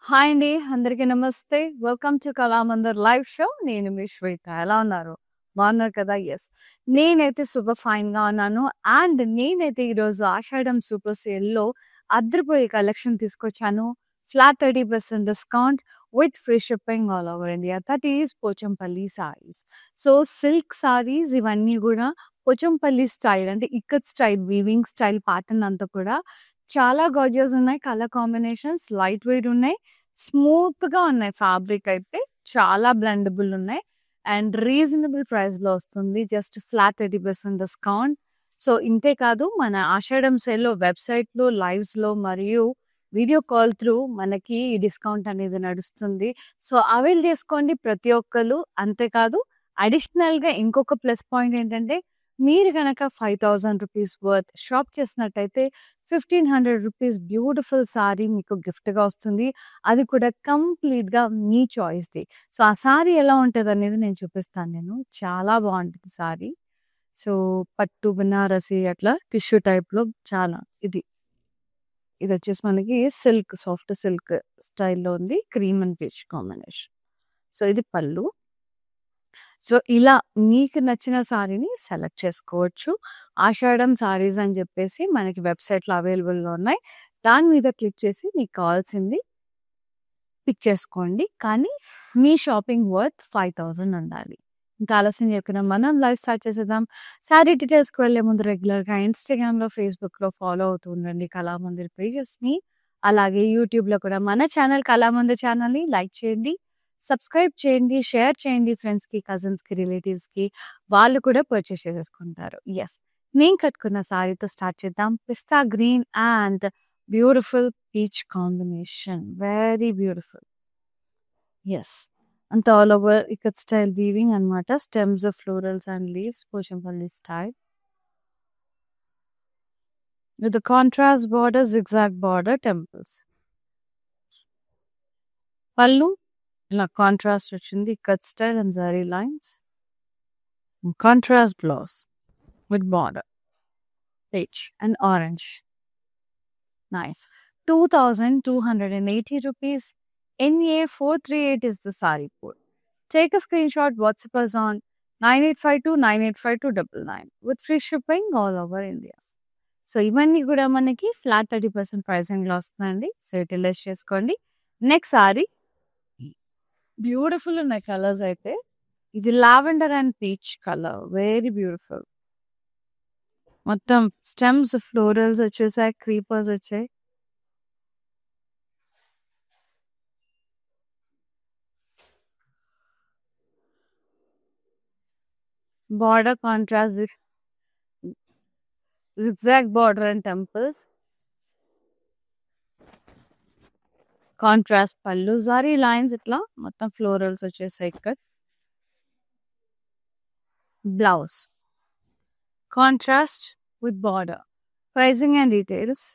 Hi అండి. అందరికీ నమస్తే. Welcome to Kalamandir live show. నేను మీ శ్వేత. ఎలా ఉన్నారు? బాగున్నారు కదా? యెస్. నేనైతే సూపర్ ఫైన్‌గా ఉన్నాను. అండ్ నేనైతే ఈరోజు ఆషాఢం సూపర్ సేల్‌లో అదిరిపోయే కలెక్షన్ తీసుకొచ్చాను. Flat 30% discount with free shipping all over India. That is Pochampalli saris. So, silk saris ఇవన్నీ గూడా పోచంపల్లి స్టైల్ అంటే ikat style, weaving style pattern అంతా కూడా చాలా గార్జియస్ ఉన్నాయి. కలర్ కాంబినేషన్స్ లైట్ వెయిట్ ఉన్నాయి. స్మూత్‌గా ఉన్నాయి. ఫ్యాబ్రిక్ అయితే చాలా బ్లెండబుల్ ఉన్నాయి. అండ్ రీజనబుల్ ప్రైస్‌లో వస్తుంది. Just flat 30% discount. సో, ఇంతే కాదు మన ఆషాఢం సేల్‌లో వెబ్‌సైట్‌లో, లైవ్స్‌లో మరియు వీడియో కాల్ త్రూ మనకి ఈ డిస్కౌంట్ అనేది నడుస్తుంది. సో, అవైల్ చేసుకోండి ప్రతి ఒక్కళ్ళు. అంతేకాదు అడిషనల్‌గా ఇంకొక ప్లస్ పాయింట్ ఏంటంటే మీరు గనక 5000 రూపీస్ వర్త్ షాప్ చేసినట్టయితే 1500 రూపీస్ బ్యూటిఫుల్ సారీ మీకు గిఫ్ట్‌గా వస్తుంది. అది కూడా కంప్లీట్‌గా మీ చాయిస్‌ది. సో, ఆ సారీ ఎలా ఉంటదనేది నేను చూపిస్తాను నేను. చాలా బావుంటది సారీ. సో, పట్టు, బనారసి అట్లా టిష్యూ టైప్‌లో చాలా ఇదొచ్చేసి మనకి సిల్క్, సాఫ్ట్ సిల్క్ స్టైల్‌లో ఉంది. Cream and peach combination. So, ఇది పళ్ళు. సో, ఇలా మీకు నచ్చిన సారీని సెలెక్ట్ చేసుకోవచ్చు. ఆషాఢం సారీస్ అని చెప్పేసి మనకి వెబ్‌సైట్‌లో అవైలబుల్‌గా ఉన్నాయి. దాని మీద క్లిక్ చేసి మీకు కావాల్సింది పిక్ చేసుకోండి. కానీ మీ షాపింగ్ వర్త్ 5000 ఉండాలి. ఇంకా ఆలస్యం చేయకుండా మనం లైవ్ స్టార్ట్ చేసేద్దాం. సారీ డీటెయిల్స్‌కి వెళ్ళే ముందు రెగ్యులర్‌గా ఇన్‌స్టాగ్రామ్‌లో, ఫేస్‌బుక్‌లో ఫాలో అవుతూ ఉండండి కళామందిర్ పేజెస్‌ని. అలాగే యూట్యూబ్‌లో కూడా మన ఛానల్ కళామందిర్ ఛానల్‌ని లైక్ చేయండి, సబ్స్క్రైబ్ చేయండి, షేర్ చేయండి ఫ్రెండ్స్‌కి, కజిన్స్‌కి, రిలేటివ్స్‌కి. వాళ్ళు కూడా పర్చేస్ చేసేసుకుంటారు. యెస్. నేను కట్టుకున్న సారీతో స్టార్ట్ చేద్దాం. పిస్తా green and beautiful peach combination. Very beautiful. Yes. అంతా all over ikat style weaving అన్నమాట. Stems of florals and leaves Pochampally style. With the contrast border, zigzag border, temples. పళ్ళు ఇలా కాంట్రాస్ట్ వచ్చింది. Ikat style and zari lines. Contrast blouse with border. Peach and orange. Nice. 2280 rupees. NA438 is the saree code. Take a screenshot, WhatsApp us on 9852985299 with free shipping all over India. So, ఇవన్నీ కూడా మనకి flat 30% ప్రైసింగ్‌లో వస్తుందండి. So, utilise చేసుకోండి. Next sorry beautiful ఉన్నాయి colours అయితే. ఇది lavender and peach colour. Very beautiful. మొత్తం stems, florals వచ్చేసాయి. క్రీపర్స్ వచ్చాయి. Border contrast zigzag border and temples. Contrast పళ్ళు, జరీ లైన్స్ ఇట్లా మొత్తం ఫ్లోరల్స్ వచ్చేసాయి ఇక్కడ. Blouse contrast with border. Pricing and details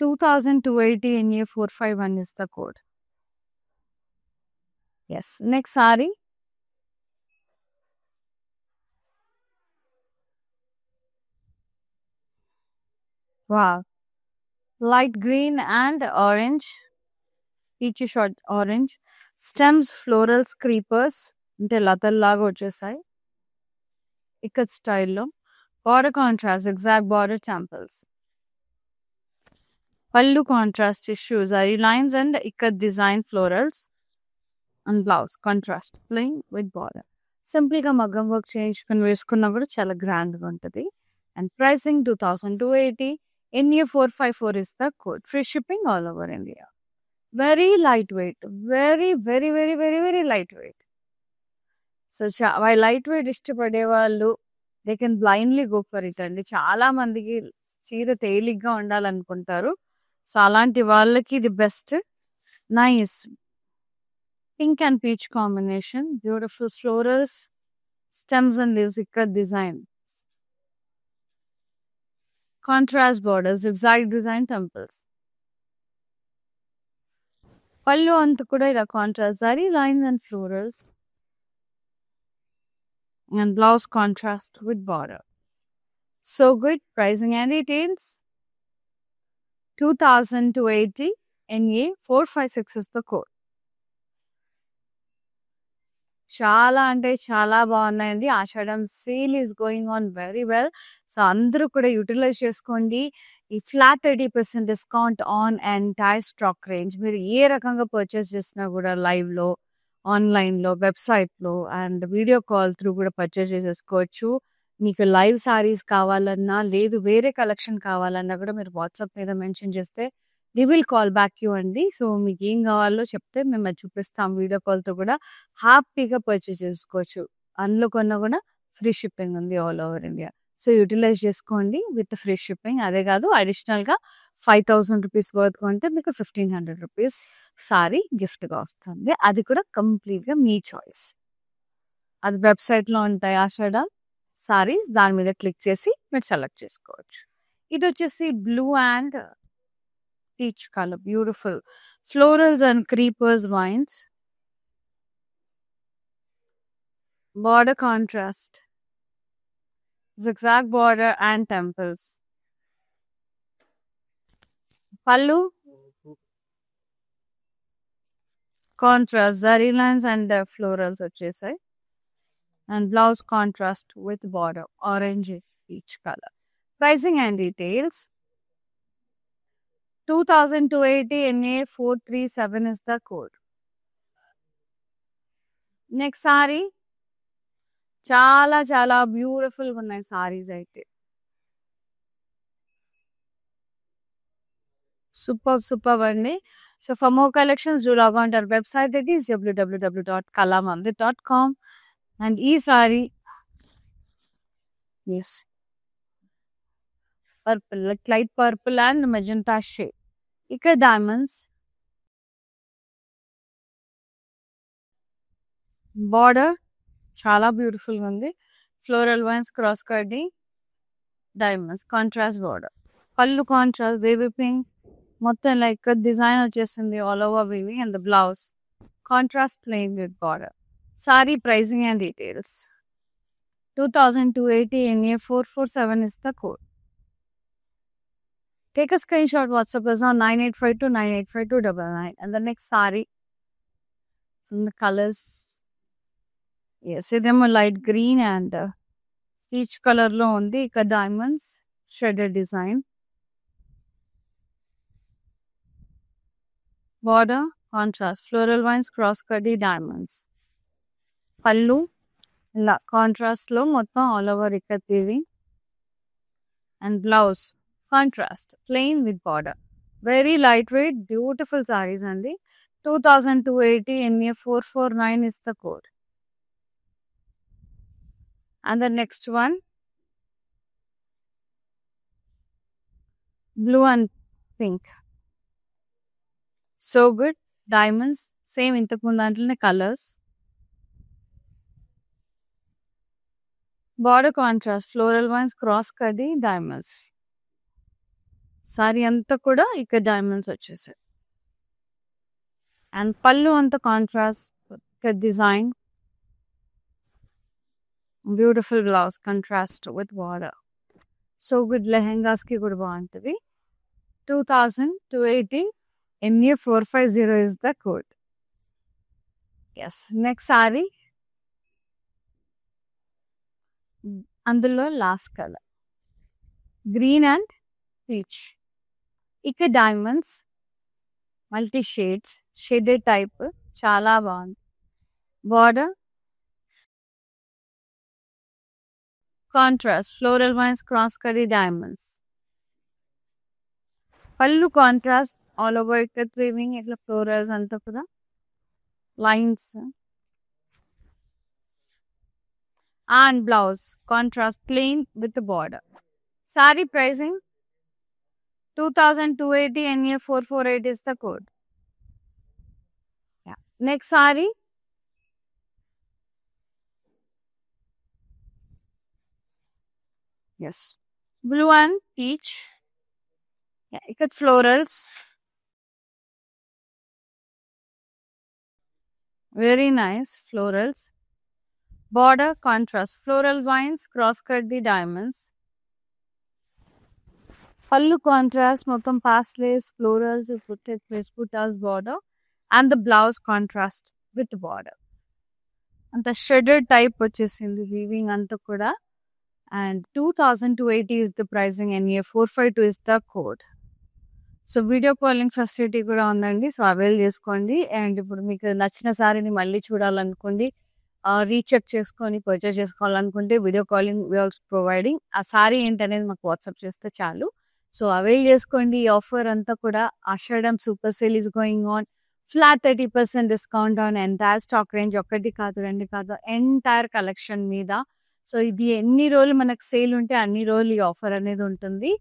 2280 NA451 is the code. Yes. Next saree. Wow. Light green and orange. Peachy short orange. Stems, florals, creepers. అంటే లతల్లాగా వచ్చేసాయి. ఇక్కత్ స్టైల్లో. Border contrast, exact border temples. Pallu contrast tissue, zari lines and ikat design florals. And blouse contrast plain with border. సింపుల్గా మగ్గం work చేయించుకుని వేసుకున్నా కూడా చాలా గ్రాండ్గా ఉంటుంది. And pricing 2280 NA454 is the code. Free shipping all over India. Very lightweight. Very, very, very, very, very lightweight. So, light weight ఇష్టపడే వాళ్ళు they can blindly go for it అండి. చాలా మందికి చీర తేలిగ్గా ఉండాలనుకుంటారు. సో, అలాంటి వాళ్ళకి ఇది best. Nice pink and peach combination. Beautiful florals, stems and leaves ఇక్కడ design. Contrast borders, exact design temples. Pallu అంతా కూడా ఇలా contrast zari lines and florals. And blouse contrast with border. So good. Pricing and details 2280 NA456 is the code. చాలా అంటే చాలా బాగున్నాయండి. Ashadham sale is going on very well. So అందరూ కూడా utilise చేసుకోండి. ఈ flat 30% discount on entire stock range. మీరు ఏ రకంగా పర్చేస్ చేసినా కూడా లైవ్‌లో, ఆన్‌లైన్‌లో, వెబ్‌సైట్‌లో అండ్ వీడియో కాల్ త్రూ కూడా పర్చేస్ చేసేసుకోవచ్చు. మీకు లైవ్ సారీస్ కావాలన్నా, లేదు వేరే కలెక్షన్ కావాలన్నా కూడా మీరు వాట్సాప్ మీద మెన్షన్ చేస్తే they will call back you అండి. సో మీకు ఏం కావాలో చెప్తే మేము అది చూపిస్తాం. వీడియో కాల్‌తో కూడా హ్యాపీగా పర్చేస్ చేసుకోవచ్చు. అందులో కొన్నా కూడా ఫ్రీ షిప్పింగ్ ఉంది all over India. So utilize చేసుకోండి విత్ ఫ్రీ షిప్పింగ్. అదే కాదు అడిషనల్‌గా 5000 రూపీస్ వర్త్ కొంటే మీకు 1500 రూపీస్ సారీ గిఫ్ట్‌గా వస్తుంది. అది కూడా కంప్లీట్‌గా మీ చాయిస్. అది వెబ్‌సైట్‌లో ఉంటాయి ఆషాఢ సారీస్. దాని మీద క్లిక్ చేసి మీరు సెలెక్ట్ చేసుకోవచ్చు. ఇది వచ్చేసి blue and peach colour beautiful florals and creepers wines. Border contrast, zigzag border and temples. Pallu contrast, zari lines and florals వచ్చేసాయి. And blouse contrast with border, orange peach color. Pricing and details. 2280 NA437 is the code. Next saree. చాలా చాలా బ్యూటిఫుల్గా ఉన్నాయి సారీస్ అయితే. Super అండి. So for more collections do log on to our website that is www.kalamandir.com. And ఈ sari yes purple light purple and magenta shade. ఇక్కడ diamonds, border చాలా బ్యూటిఫుల్గా ఉంది. ఫ్లోరల్ వైన్స్, క్రాస్ కడ్డీ, diamonds, contrast border. Pallu contrast baby pink, మొత్తం like design వచ్చేసింది all over weaving. And the blouse contrast plain with border. Sari pricing and details. 2280 NA447 is the code. Take a screenshot, WhatsApp us on 9852985299. And the next saree, some the colors. Yes, ఇదేమో light green and peach colour లో ఉంది. ఇక diamonds shaded design. Border contrast floral vines, cross కడ్డీ, diamonds. పళ్ళు ఇలా contrast లో మొత్తం all over ఇక్కడ weaving. And blouse contrast plain with border. Very light weight beautiful saris అండి. 2280 NA449 is the code. And the next one, blue and pink. So good. Diamonds, same ఇంతకు ముందు దాంట్లోనే colours. Border contrast floral vines, cross కడ్డీ, diamonds. Sari అంతా కూడా ఇక్కడ diamonds వచ్చేసాయి. And pallu అంతా contrast design. Beautiful blouse contrast with border. So good లెహెంగాస్కి కూడా బాగుంటుంది. 2280 NA450 is the code. Yes, next saree. అందులో last colour green and peach. ఇక్కడ diamonds multi shades, shaded type చాలా బాగుంది. Border contrast floral vines, cross కడ్డీ, diamonds. Pallu contrast all over ఇక్కడ weaving ఇట్లా ఫ్లోరల్స్ అంతా కూడా lines. And blouse contrast plain with border. Sari pricing 2280 NA448 is the code. Yeah. Next saree. Yes. Blue and peach. Yeah, ikat florals. Very nice florals. Border contrast floral vines, cross cut the diamonds. Pallu contrast, మొత్తం pastel's, florals, buttas border, and the blouse contrast with border. అంత shaded type వచ్చేసింది weaving అంతా కూడా. And 2280 is the pricing and 452 is the code. So video calling facility కూడా ఉందండి. So avail చేసుకోండి. And ఇప్పుడు మీకు నచ్చిన సారీని మళ్ళీ చూడాలనుకోండి, రీచెక్ చేసుకొని పర్చేస్ చేసుకోవాలనుకుంటే వీడియో కాలింగ్ వీఆర్ ప్రొవైడింగ్. ఆ సారీ ఏంటనేది మాకు వాట్సాప్ చేస్తే చాలు. సో అవైల్ చేసుకోండి. ఈ ఆఫర్ అంతా కూడా Ashadham super sale is going on. Flat 30% discount on entire stock range. ఒకటి కాదు, రెండు కాదు, ఎంటైర్ కలెక్షన్ మీద. సో ఇది ఎన్ని రోజులు మనకు సేల్ ఉంటే అన్ని రోజులు ఈ ఆఫర్ అనేది ఉంటుంది.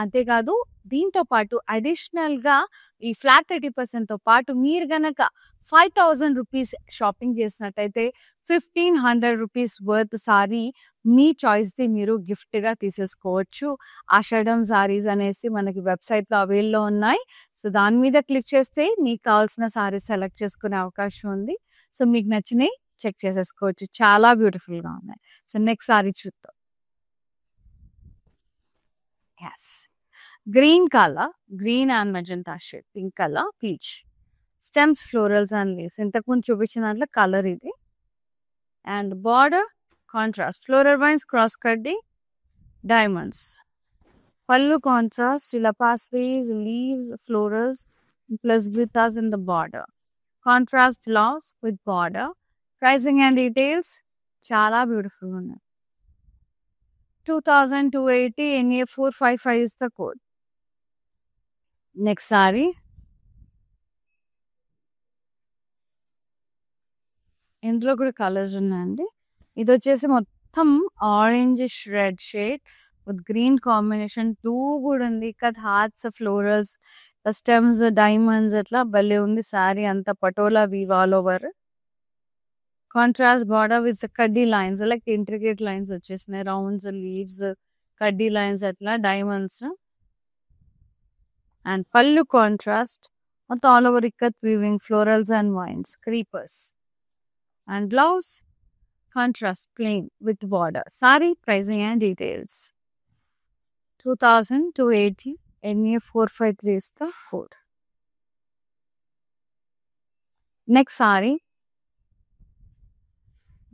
అంతేకాదు దీంతో పాటు అడిషనల్గా ఈ ఫ్లాట్ 30%తో పాటు మీరు గనక 5000 రూపీస్ షాపింగ్ చేసినట్టయితే 1500 రూపీస్ వర్త్ సారీ మీ చాయిస్ది మీరు గిఫ్ట్గా తీసేసుకోవచ్చు. ఆషాఢం సారీస్ అనేసి మనకి వెబ్సైట్లో అవైల్లో ఉన్నాయి. సో దాని మీద క్లిక్ చేస్తే మీకు కావాల్సిన సారీస్ సెలెక్ట్ చేసుకునే అవకాశం ఉంది. సో మీకు నచ్చినవి చెక్ చేసేసుకోవచ్చు. చాలా బ్యూటిఫుల్గా ఉన్నాయి. సో నెక్స్ట్ సారీ చూద్దాం. Yes, green colour, green and magenta shade, pink colour, peach, stems, florals and leaves. ఇంతకుముందు చూపించిన దాంట్లో కలర్ ఇది. And border contrast, floral vines, cross కడ్డీ, డైమండ్స్. పళ్ళు కాంట్రాస్ట్, ఇలా పాస్వేస్, leaves, florals plus glitters in the border. Contrast blouse with border. Pricing and details చాలా బ్యూటిఫుల్గా ఉన్నాయి. 2280 NA455 is the code. Next sari. ఇందులో కూడా కలర్స్ ఉన్నాయండి. ఇది వచ్చేసి మొత్తం orange red shade with green combination. 2 కూడా ఉంది. ఇక్కడ హార్ట్స్, ఫ్లోరల్స్, స్టెమ్స్, డైమండ్స్, అట్లా భలే ఉంది సారీ అంతా. Patola weave all over. Contrast border with కడ్డీ లైన్స్, లైక్ ఇంట్రికేట్ లైన్స్ వచ్చేసినాయి. రౌండ్స్, లీవ్స్, కడ్డీ లైన్స్, అట్లా డైమండ్స్. అండ్ పళ్ళు కాంట్రాస్ట్ మొత్తం all over ikat weaving, florals and vines, creepers. And blouse contrast plain with border. Sari pricing and details 2280 NA453 is the code. Next sari.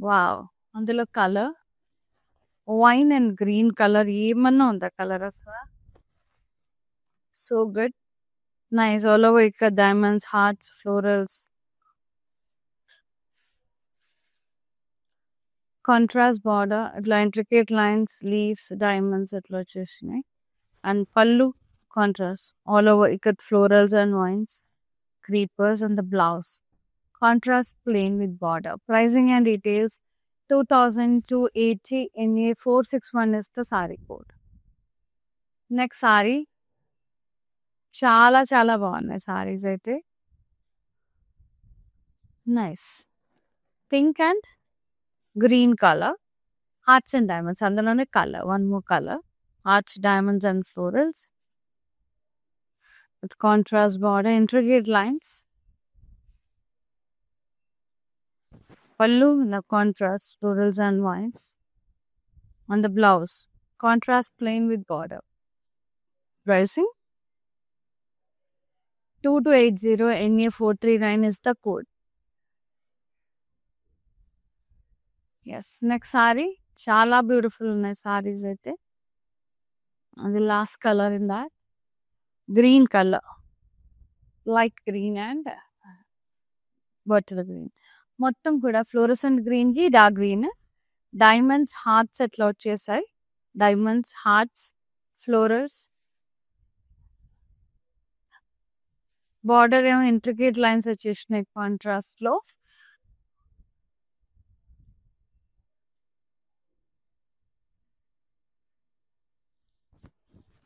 Wow, అందులో colour wine and green colour. ఏమన్నా ఉందా colour అసలు? So good, nice. All over ఇక్కడ diamonds, hearts, florals, contrast border, ఇట్లా intricate lines, leaves, diamonds అట్లా వచ్చేసినాయి. And pallu contrast all over ఇక్కడ florals and vines, creepers and the blouse contrast plain with border. Pricing and details 2280 NA461 is the sari code. Next sari. చాలా చాలా బాగున్నాయి సారీస్ అయితే. Nice pink and green colour, hearts and diamonds. అందులోనే colour, one more colour, hearts, diamonds and florals with contrast border, intricate lines. Pallu in the contrast, florals and vines. On the blouse, contrast plain with border. Pricing 2280 NA439 is the code. Yes, next saree. Chala beautiful ఉన్నాయి sarees అయితే. And the last color in that, green color, light green and bottle green. మొత్తం కూడా fluorescent green కి dark green, diamonds, hearts ఎట్లా వచ్చేసాయి. Diamonds, hearts, florals, border ఏమో intricate lines వచ్చేసినాయి contrast లో.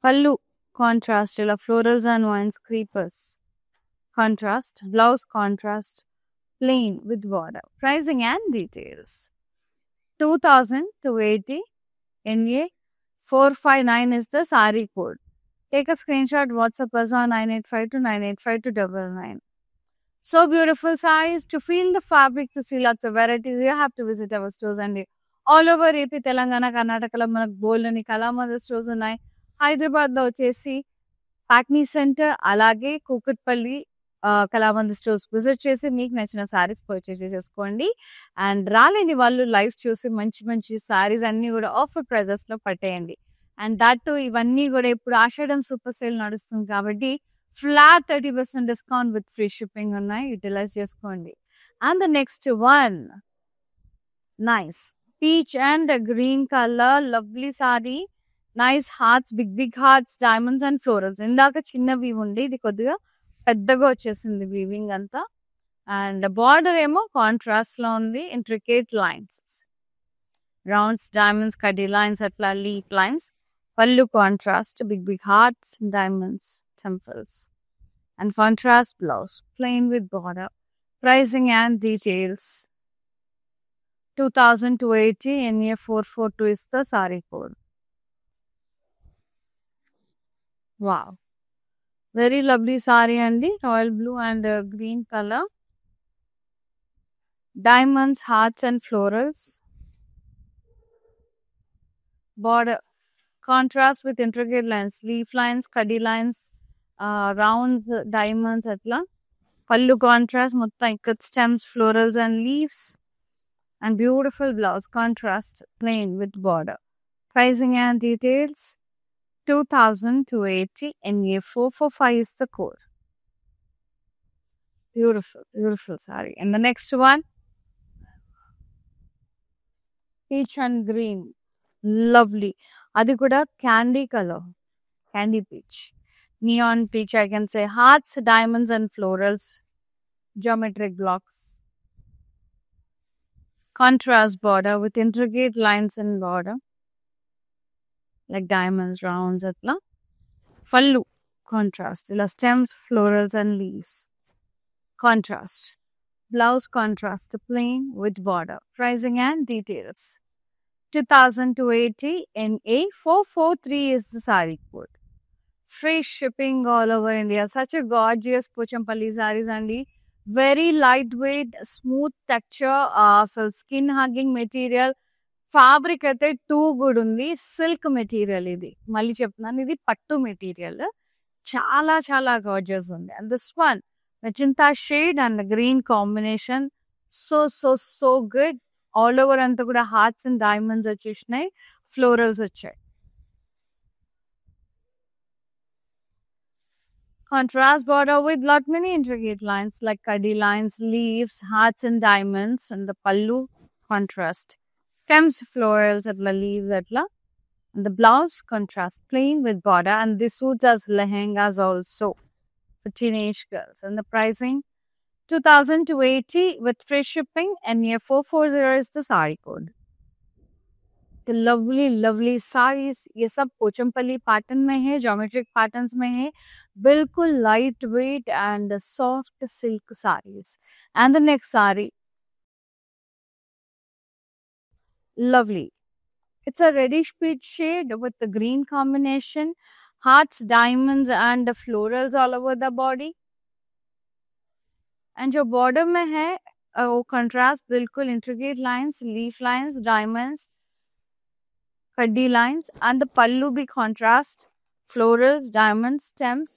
పళ్ళు కాంట్రాస్ట్, ఇలా florals and vines, creepers contrast. Blouse contrast plain with border. Pricing and details 2280 NA459 is the saree code. Take a screenshot, WhatsApp us on 9852985299. So beautiful sarees. To feel the fabric, to see lots of varieties, you have to visit our stores and all over AP, Telangana, Karnataka, మనకు బోల్డ్ అని Kalamandir stores ఉన్నాయి. హైదరాబాద్లో వచ్చేసి Patny centre, అలాగే Kukatpally Kalamandir stores visit చేసి మీకు నచ్చిన saris purchase చేసేసుకోండి. అండ్ రాలేని వాళ్ళు లైవ్ చూసి మంచి మంచి శారీస్ అన్నీ కూడా ఆఫర్ ప్రైజెస్లో పట్టేయండి. అండ్ దట్ ఇవన్నీ కూడా ఇప్పుడు ఆషాఢం సూపర్ సేల్ నడుస్తుంది కాబట్టి flat 30% discount with free shipping ఉన్నాయి, యూటిలైజ్ చేసుకోండి. And the next one nice peach and green colour lovely sari, nice hearts, big hearts, diamonds and florals. ఇందాక చిన్నవి ఉండి ఇది కొద్దిగా పెద్దగా వచ్చేసింది వీవింగ్ అంతా. అండ్ బార్డర్ ఏమో కాంట్రాస్ట్ లో ఉంది, ఇంట్రికేట్ లైన్స్, రౌండ్స్, డైమండ్స్, కడ్డీ లైన్స్, అట్లా లీప్ లైన్స్. పళ్ళు contrast, big hearts, diamonds, temples and contrast blouse plain with border. Pricing and details 2280 NA442 is the saree code. Wow, very lovely saree అండి, royal blue and green colour, diamonds, hearts and florals, border contrast with intricate lines, leaf lines, కడ్డీ lines, rounds, diamonds అట్లా. పళ్ళు contrast మొత్తం ఇక్కడ stems, florals and leaves and beautiful blouse contrast plain with border. Pricing and details 2280 NA445 is the code. Beautiful saree. And the next one, peach and green, lovely. Adi kuda candy color, candy peach, neon peach, I can say. Hearts, diamonds and florals, geometric blocks, contrast border with intricate lines and border like diamonds, rounds atla. Fallu contrast, ila stems, florals and leaves, contrast. Blouse contrast, plain with border. Pricing and details 2280 NA443 is the saree code. Free shipping all over India. Such a gorgeous Pochampalli sarees andi. Very lightweight, smooth texture, so skin hugging material. Fabric అయితే too good ఉంది. Silk material ఇది, మళ్ళీ చెప్తున్నాను, ఇది పట్టు material, చాలా చాలా gorgeous ఉంది. And this one magenta shade and green combination, so good. All over అంతా కూడా హార్ట్స్ అండ్ డైమండ్స్ వచ్చేసినాయి, ఫ్లోరల్స్ వచ్చాయి. Contrast border with lot many intricate lines like kadi lines, leaves, hearts and diamonds, and the pallu contrast. Stems, florals, atla leaves, atla. And the blouse contrast plain with border, and this suits as lehengas also for teenage girls. And the pricing 2280 with free shipping, and NA440 is the saree code. The lovely sarees, ये सब Pochampally pattern में है, geometric patterns में है, बिल्कुल light weight and soft silk sarees. And the next saree, lovely. It's a reddish peach shade with the green combination, hearts, diamonds and florals all over the body. And जो border में है वो contrast बिल्कुल intricate lines, leaf lines, diamonds, kaddi lines, and the pallu be contrast, florals, diamonds, stems,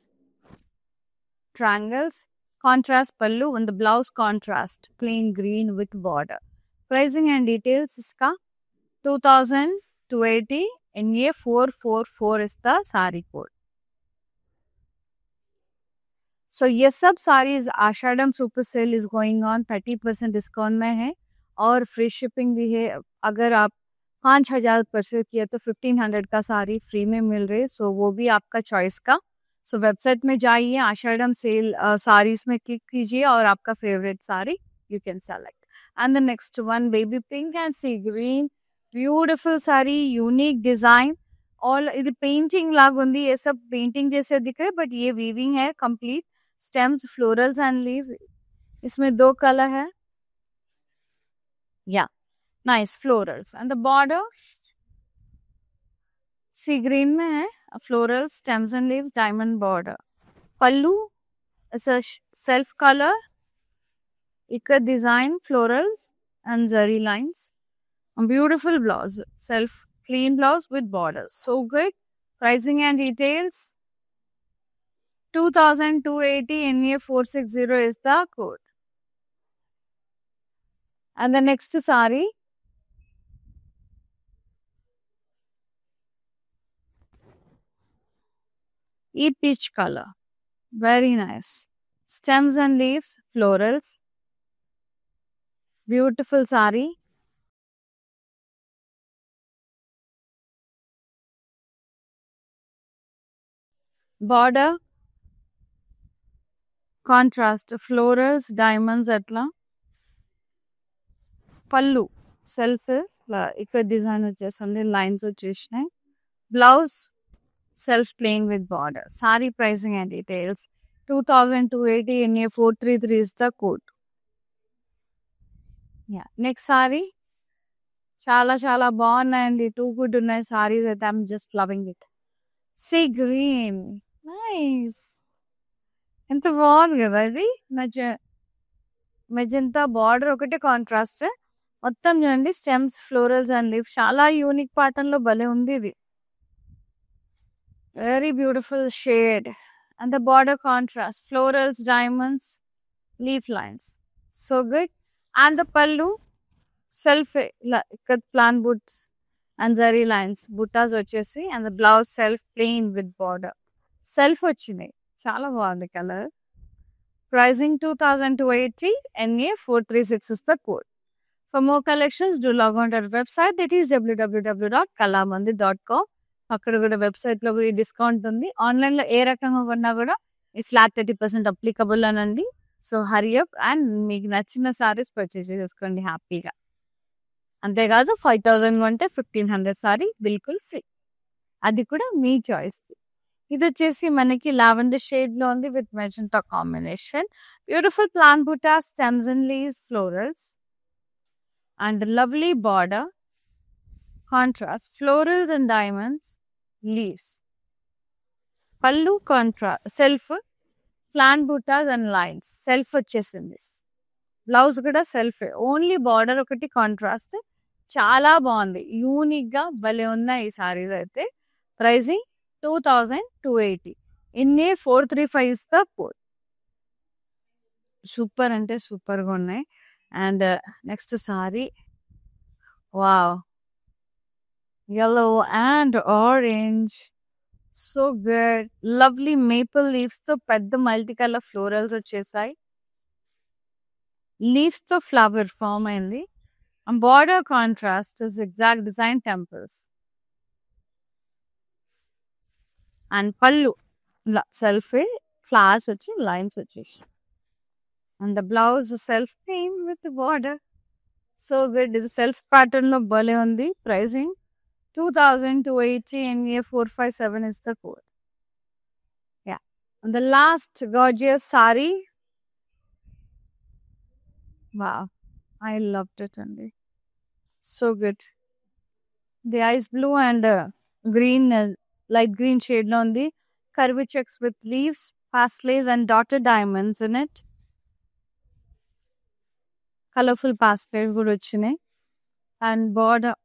triangles, contrast pallu, and the blouse contrast plain green with border. Pricing and details iska 2280 NA444 is the saree code. So ये सब saris Ashadham super sale is going on, 30% discount में है और free shipping भी है. अगर आप 5000 purchase किया तो 1500 का साड़ी फ्री में मिल रही, सो वो भी आपका चॉइस का. सो वेबसाइट में जाइए, आषाढ़म सेल साड़ीज में क्लिक कीजिए और आपका favourite sari you can select. And the next one, baby pink and sea green, beautiful sari, unique design. और ఇది పెయింటింగ్ లాగా ఉంది, ये सब पेंटिंग जैसे दिख रहे, बट ये वीविंग है complete. Stems, florals and leaves, इसमें 2 कलर है. या nice florals and the border sea green में है, floral, stems and leaves, diamond border. Pallu it's a self colour, ikat design, florals and zari lines. A beautiful blouse, self clean blouse with borders. So good. Pricing and details. 2280 NA460 is the code. And the next saree. Peach color. Very nice. Stems and leaves, florals. Beautiful saree. Border. Contrast. Florals, diamonds atla. Pallu. Self. ఇక్కడ design వచ్చేసింది lines వచ్చేసినాయి. Blouse self plain with border. Saree pricing and details. 2280 NA433 is the code. Yeah. Next saree. Chala బాగున్నాయండి. Too good ఉన్నాయి sarees అయితే. I'm just loving it. Sea green. Nice. ఎంత బాగుంది కదా ఇది. మెజంతా బార్డర్ ఒకటే కాంట్రాస్ట్. మొత్తం చూడండి స్టెమ్స్, ఫ్లోరల్స్ అండ్ లీవ్స్. చాలా యూనిక్ ప్యాటర్న్ లో భలే ఉంది ఇది. Very beautiful shade. And the border contrast. Florals, diamonds, leaf lines. So good. And the pallu. Self plan boots and zari lines. Buttas vachesi. And the blouse self plain with border. Self vachinayi. Chala bagundi color. Pricing 2280 NA436 is the code. For more collections, do log on to our website. That is www.kalamandir.com. అక్కడ కూడా website లో కూడా discount ఉంది. Online లో ఏ రకంగా కొన్నా కూడా ఈ ఫ్లాట్ 30% అప్లికబుల్ అనండి. సో హరి అప్ అండ్ మీకు నచ్చిన సారీస్ పర్చేస్ చేసుకోండి హ్యాపీగా. అంతేకాదు 5000 కొంటే 1500 సారీ బిల్కుల్ ఫ్రీ. అది కూడా మీ చాయిస్. ఇది వచ్చేసి మనకి లావెండర్ షేడ్ లో ఉంది with magenta combination. Beautiful plan buta, stems and leaves, florals and lovely border. Contrast, florals and diamonds, leaves. Pallu contrast, self, flan buttas and lines. Self వచ్చేసింది. బ్లౌజ్ కూడా self. Only border ఒకటి contrast. చాలా బాగుంది. Unique గా భలే ఉన్నాయి ఈ సారీస్ అయితే. Pricing 2280. NA435 is the code. Super అంటే సూపర్ గా ఉన్నాయి. And next sari. Wow, yellow and orange. So good. Lovely maple leaves తో పెద్ద మల్టీ కలర్ ఫ్లోరల్స్ వచ్చేసాయి. లీవ్స్ తో ఫ్లవర్ ఫామ్ అయింది. Border contrast exact design temples. And పళ్ళు సెల్ఫ్ ఫ్లవర్స్ వచ్చి లైన్స్ వచ్చేసి. And the blouse self plain with border. So good. ఇది self pattern లో భలే ఉంది. Pricing 2280 NA457 is the code. Yeah. And the last gorgeous saree. Wow. I loved it, Andy. So good. The ice blue and green, light green shade on the curvy checks with leaves, pastels and dotted diamonds in it. Colorful pastels good vachine. And border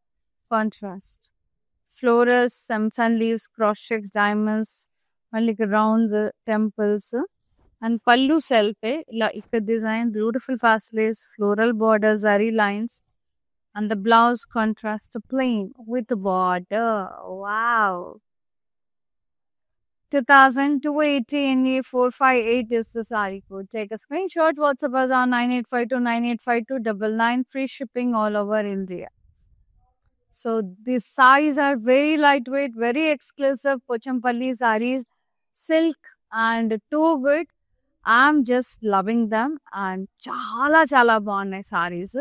contrast. Florals, stems and leaves, cross checks, diamonds, like rounds, temples, and pallu self. Like design, beautiful pastels, floral borders, zari lines, and the blouse contrast plain with border. Wow. 2280 NA458 is the saree code. Take a screenshot. WhatsApp us on 9852985299. Free shipping all over India. So these sarees are very lightweight, very exclusive. Pochampalli sarees, silk and too good. I'm just loving them and చాలా బాగున్నాయి sarees.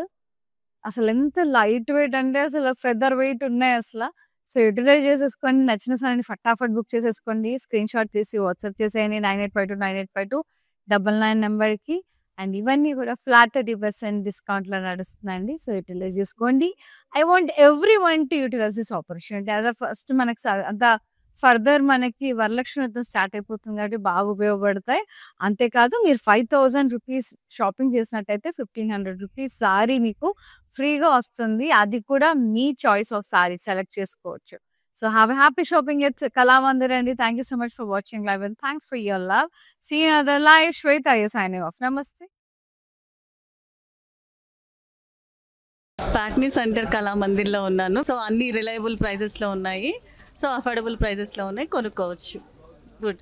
అసలు ఎంత light weight అంటే అసలు feather wait ఉన్నాయి అసలు. So utilise చేసేసుకోండి. నచ్చిన సారీని ఫటాఫట్ బుక్ చేసేసుకోండి. స్క్రీన్ షాట్ తీసి వాట్సాప్ చేసేయండి 9852985299 నెంబర్కి. అండ్ ఇవన్నీ కూడా ఫ్లాట్ 30% డిస్కౌంట్లో నడుస్తుందండి. సో యూటిలైజ్ చేసుకోండి. I want every one to utilize this opportunity. As a first మనకి అంత ఫర్దర్ మనకి వరలక్ష్మి వ్రతం స్టార్ట్ అయిపోతుంది కాబట్టి బాగా ఉపయోగపడతాయి. అంతేకాదు మీరు 5000 రూపీస్ షాపింగ్ చేసినట్టయితే 1500 రూపీస్ సారీ మీకు ఫ్రీగా వస్తుంది. అది కూడా మీ చాయిస్ ఆఫ్ సారీ సెలెక్ట్ చేసుకోవచ్చు. So have a happy shopping at Kalamandir, and thank you so much for watching live, and thanks for your love. See you in another live. Shweta is signing off. Namaste. ప్యాక్నీ centre కళామందిర్లో ఉన్నాను. So అన్ని reliable ప్రైజెస్లో ఉన్నాయి, so affordable ప్రైజెస్లో ఉన్నాయి, కొనుక్కోవచ్చు. Good.